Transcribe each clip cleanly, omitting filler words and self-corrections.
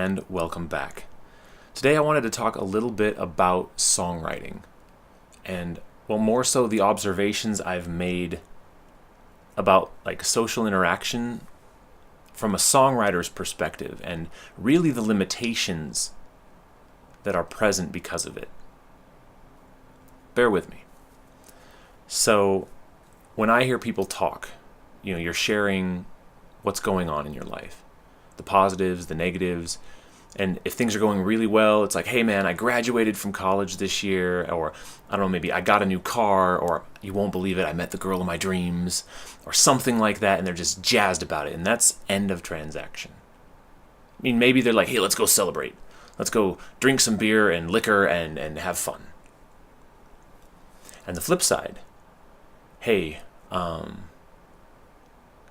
and welcome back. Today I wanted to talk a little bit about songwriting and, well, more so the observations I've made about social interaction from a songwriter's perspective and really the limitations that are present because of it. Bear with me. So when I hear people talk, you're sharing what's going on in your life, the positives, the negatives, and if things are going really well, it's like, hey man, I graduated from college this year, or I don't know, maybe I got a new car, or you won't believe it, I met the girl of my dreams, or something like that, and they're just jazzed about it, and that's end of transaction. I mean, maybe they're like, hey, let's go celebrate. Let's go drink some beer and liquor and have fun. And the flip side, hey,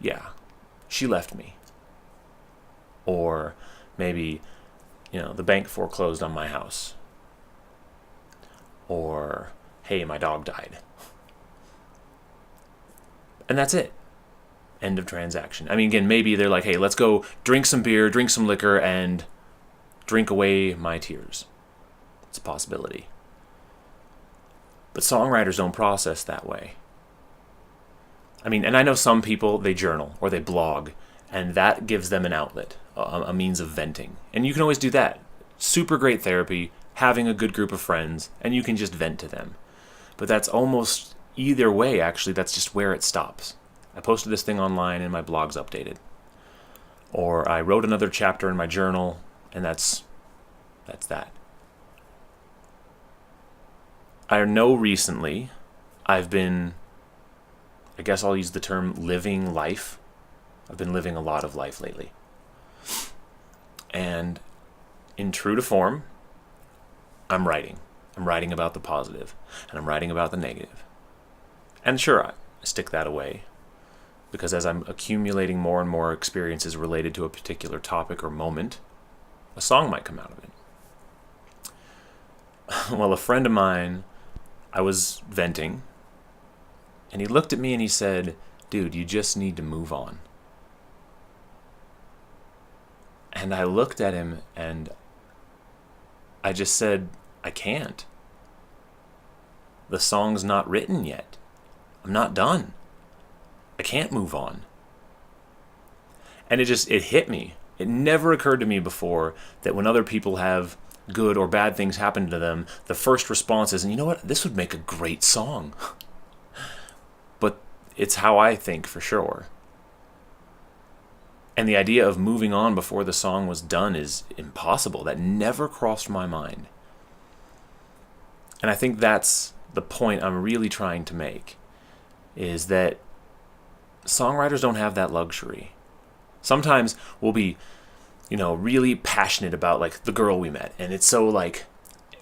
yeah, she left me. Or maybe, the bank foreclosed on my house. Or, hey, my dog died. And that's it. End of transaction. I mean, again, maybe they're like, hey, let's go drink some beer, drink some liquor, and drink away my tears. It's a possibility. But songwriters don't process that way. I mean, and I know some people, they journal or they blog, and that gives them an outlet, a means of venting. And you can always do that. Super great therapy, having a good group of friends, and you can just vent to them. But that's almost either way, actually, that's just where it stops. I posted this thing online and my blog's updated. Or I wrote another chapter in my journal, and that's that. I know recently I've been, I guess I'll use the term living life. I've been living a lot of life lately. And in true to form, I'm writing. I'm writing about the positive, and I'm writing about the negative. And sure, I stick that away, because as I'm accumulating more and more experiences related to a particular topic or moment, a song might come out of it. Well, a friend of mine, I was venting, and he looked at me and he said, dude, you just need to move on. And I looked at him and I just said, I can't. The song's not written yet. I'm not done. I can't move on. And it hit me. It never occurred to me before that when other people have good or bad things happen to them, the first response is, and you know what, this would make a great song. But it's how I think for sure. And the idea of moving on before the song was done is impossible. That never crossed my mind. And I think that's the point I'm really trying to make, is that songwriters don't have that luxury. Sometimes we'll be, really passionate about the girl we met, and it's so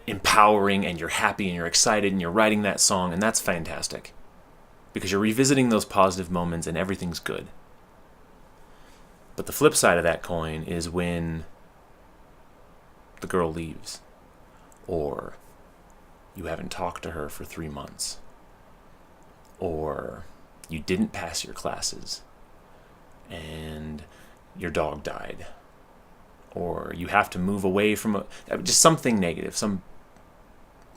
empowering, and you're happy and you're excited and you're writing that song, and that's fantastic because you're revisiting those positive moments and everything's good. But the flip side of that coin is when the girl leaves, or you haven't talked to her for 3 months, or you didn't pass your classes and your dog died, or you have to move away from just something negative, some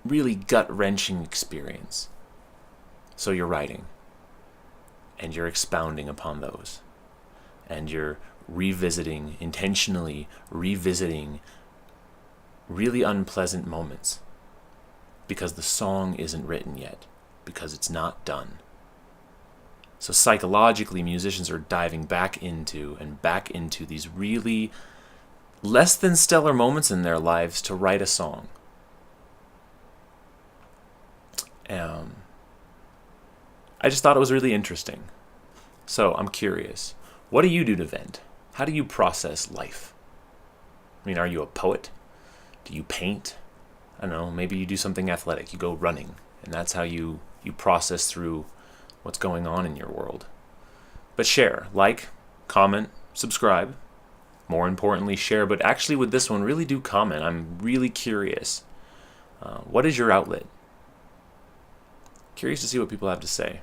really gut-wrenching experience. So you're writing, and you're expounding upon those, and you're intentionally revisiting really unpleasant moments because the song isn't written yet, because it's not done. So psychologically, musicians are diving back into these really less than stellar moments in their lives to write a song. I just thought it was really interesting. So I'm curious, what do you do to vent? How do you process life? I mean, are you a poet? Do you paint? I don't know, maybe you do something athletic. You go running, and that's how you process through what's going on in your world. But share, comment, subscribe. More importantly, share. But actually with this one, really do comment. I'm really curious. What is your outlet? Curious to see what people have to say.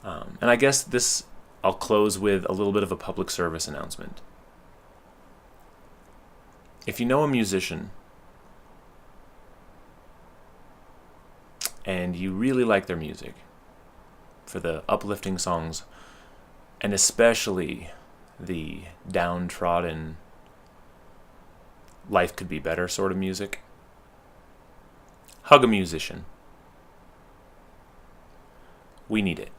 And I guess I'll close with a little bit of a public service announcement. If you know a musician and you really like their music for the uplifting songs, and especially the downtrodden, life could be better sort of music, hug a musician. We need it.